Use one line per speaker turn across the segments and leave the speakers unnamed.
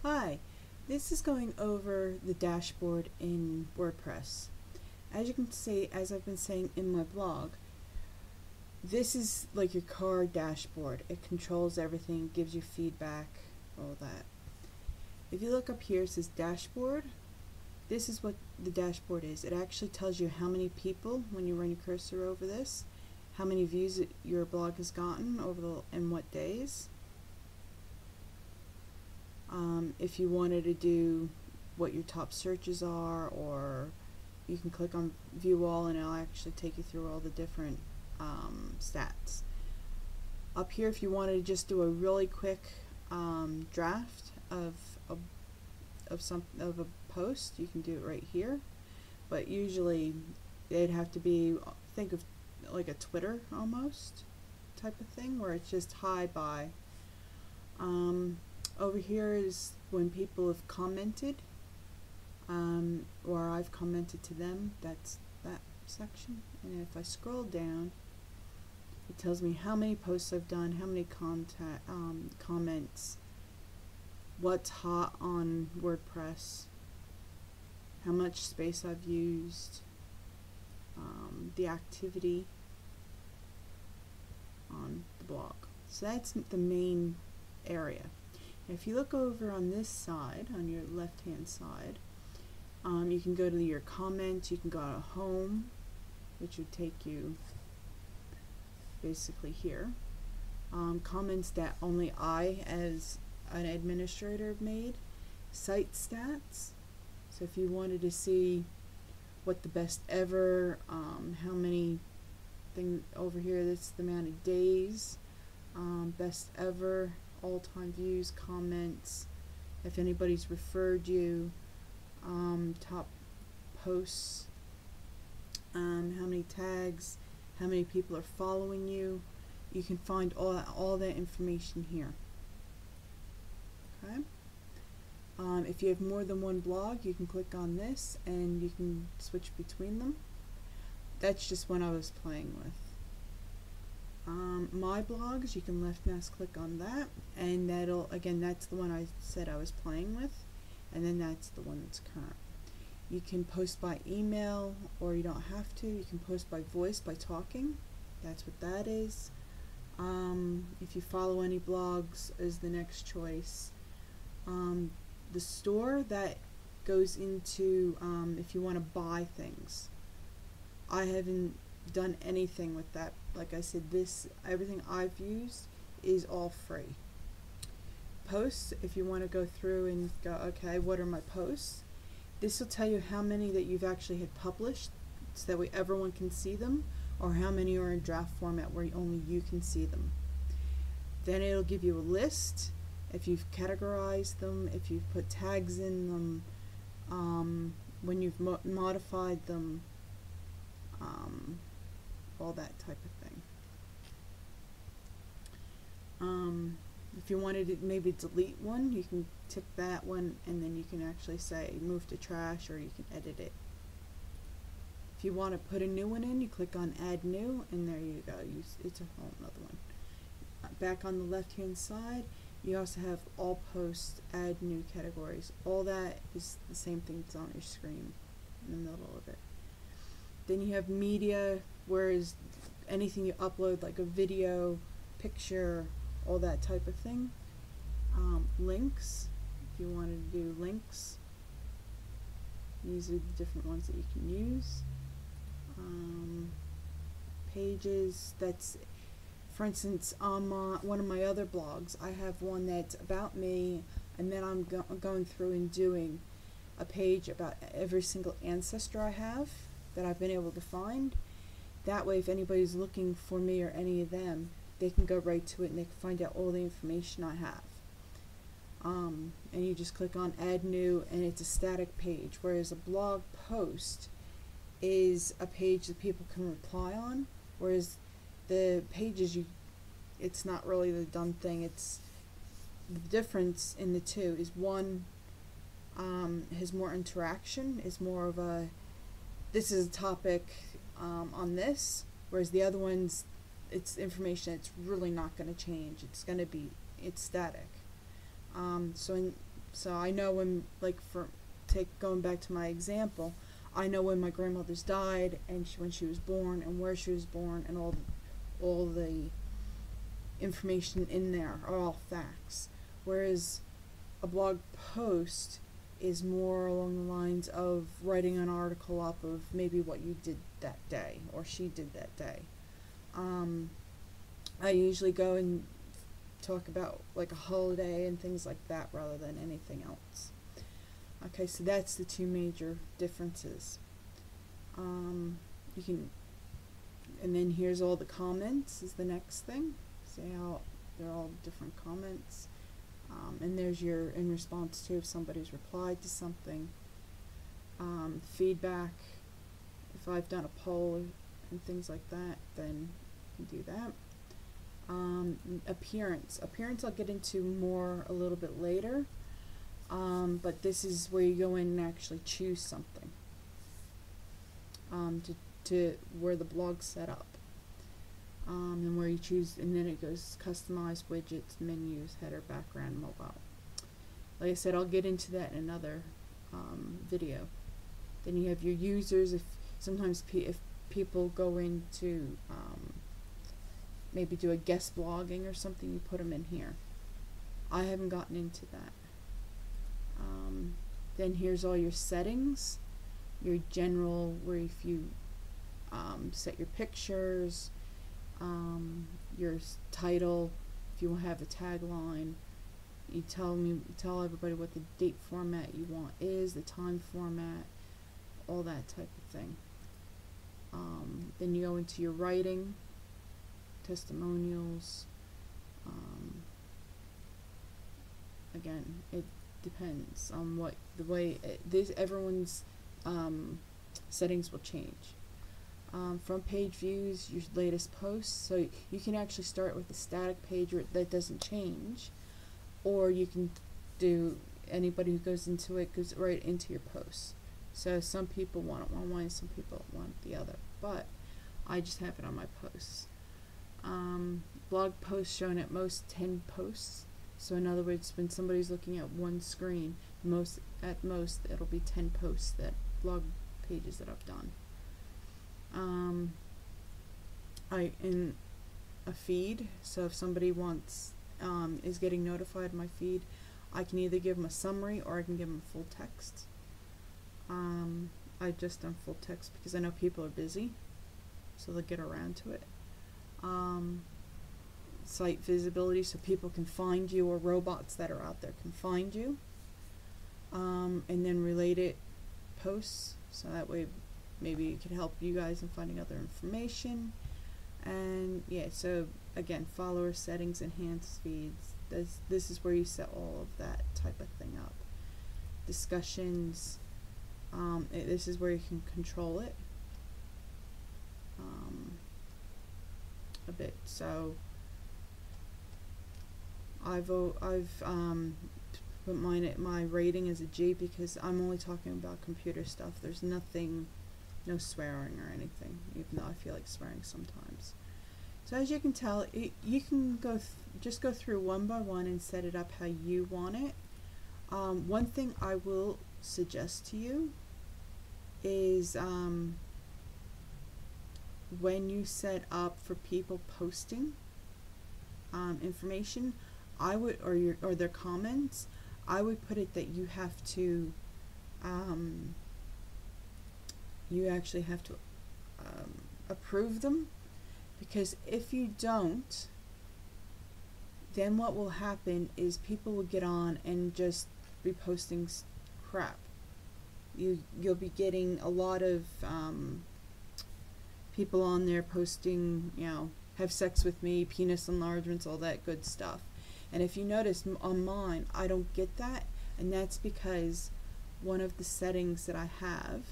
Hi, this is going over the dashboard in WordPress. As you can see, as I've been saying in my blog, this is like your car dashboard. It controls everything, gives you feedback, all that. If you look up here, it says dashboard. This is what the dashboard is. It actually tells you how many people, when you run your cursor over this, how many views your blog has gotten over and what days. If you wanted to do what your top searches are, or you can click on view all and it'll actually take you through all the different stats. Up here, if you wanted to just do a really quick draft of a post, you can do it right here. But usually it'd have to be, think of like a Twitter almost type of thing, where it's just hi, bye. Over here is when people have commented, or I've commented to them. That's that section. And if I scroll down, it tells me how many posts I've done, how many comments, what's hot on WordPress, how much space I've used, the activity on the blog. So that's the main area. If you look over on this side, on your left hand side, you can go to your comments, you can go to home, which would take you basically here. Comments that only I as an administrator have made. Site stats, so if you wanted to see what the best ever, how many things over here, that's the amount of days, best ever, all-time views, comments, if anybody's referred you, top posts, how many tags, how many people are following you. You can find all that information here. Okay. If you have more than one blog, you can click on this and you can switch between them. That's just one I was playing with. My blogs, you can left mouse click on that, and that'll, again, that's the one I said I was playing with, and then that's the one that's current. You can post by email, or you don't have to. You can post by voice, by talking. That's what that is. If you follow any blogs is the next choice. The store, that goes into if you want to buy things. I haven't done anything with that. Like I said, everything I've used is all free. Posts, if you want to go through and go, okay, what are my posts? This will tell you how many that you've actually had published, so that way everyone can see them, or how many are in draft format where only you can see them. Then it'll give you a list, if you've categorized them, if you've put tags in them, when you've modified them, all that type of thing. If you wanted to maybe delete one, you can tick that one, and then you can actually say move to trash, or you can edit it. If you want to put a new one in, you click on add new, and there you go. It's a whole another one. Back on the left hand side, you also have all posts, add new categories. All that is the same thing that's on your screen in the middle of it. Then you have media, whereas anything you upload, like a video, picture, all that type of thing. Links, if you wanted to do links, these are the different ones that you can use. Pages, that's, for instance, on one of my other blogs, I have one that's about me, and then I'm going through and doing a page about every single ancestor I have that I've been able to find. That way, if anybody's looking for me or any of them, they can go right to it and they can find out all the information I have. And you just click on add new, and it's a static page, whereas a blog post is a page that people can reply on, whereas the pages, it's not really the done thing. It's the difference in the two is one has more interaction, is more of a, this is a topic on this, whereas the other ones, it's information that's really not going to change. It's going to be, it's static. So So I know when, like, going back to my example, I know when my grandmother's died and when she was born and where she was born and all the information in there are all facts. Whereas a blog post is more along the lines of writing an article up of maybe what you did that day or she did that day. I usually go and talk about like a holiday and things like that rather than anything else. Okay, so that's the two major differences. You can, and then here's all the comments is the next thing. See how they're all different comments. And there's your in response to if somebody's replied to something. Feedback, if I've done a poll and things like that, then you can do that. Appearance I'll get into more a little bit later, but this is where you go in and actually choose something to where the blog's set up, and where you choose, and then it goes customize widgets, menus, header, background, mobile. Like I said, I'll get into that in another video. Then you have your users. If sometimes if people go into maybe do a guest blogging or something, you put them in here. I haven't gotten into that. Then here's all your settings, your general, where if you set your pictures, your title, if you have a tagline, you tell everybody what the date format you want is, the time format, all that type of thing. Then you go into your writing, testimonials. Again, it depends on what the way everyone's settings will change. Front page views, your latest posts, so you can actually start with a static page that doesn't change, or you can do, anybody who goes into it goes right into your posts. So some people want it one way, some people want the other, but I just have it on my posts. Blog posts shown at most 10 posts. So in other words, when somebody's looking at one screen, at most it'll be 10 posts, that blog pages that I've done. In a feed, so if somebody wants is getting notified of my feed, I can either give them a summary or I can give them full text. I've just done full text because I know people are busy, so they'll get around to it. Site visibility, so people can find you, or robots that are out there can find you. And then related posts, so that way maybe it could help you guys in finding other information. And yeah, so again, follower settings, enhanced feeds, this is where you set all of that type of thing up. Discussions, this is where you can control it a bit. So I've put my rating as a G because I'm only talking about computer stuff. There's nothing, no swearing or anything, even though I feel like swearing sometimes. So as you can tell, you can just go through one by one and set it up how you want it. One thing I will suggest to you is when you set up for people posting information, I would, or their comments, I would put it that you have to you actually have to approve them, because if you don't, then what will happen is people will get on and just be posting crap. You'll be getting a lot of people on there posting, you know, have sex with me, penis enlargements, all that good stuff. And if you notice on mine, I don't get that, and that's because one of the settings that I have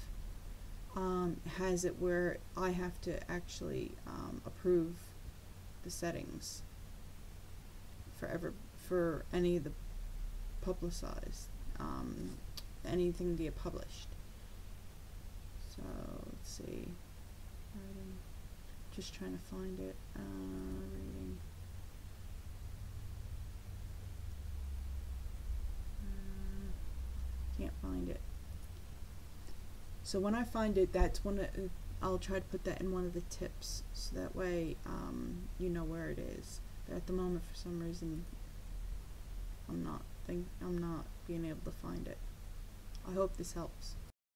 has it where I have to actually approve the settings for any of the publicized, anything to get published. So let's see, just trying to find it. Rating. find it. So when I find it, that's I'll try to put that in one of the tips, so that way you know where it is. But at the moment, for some reason, I'm not being able to find it. I hope this helps.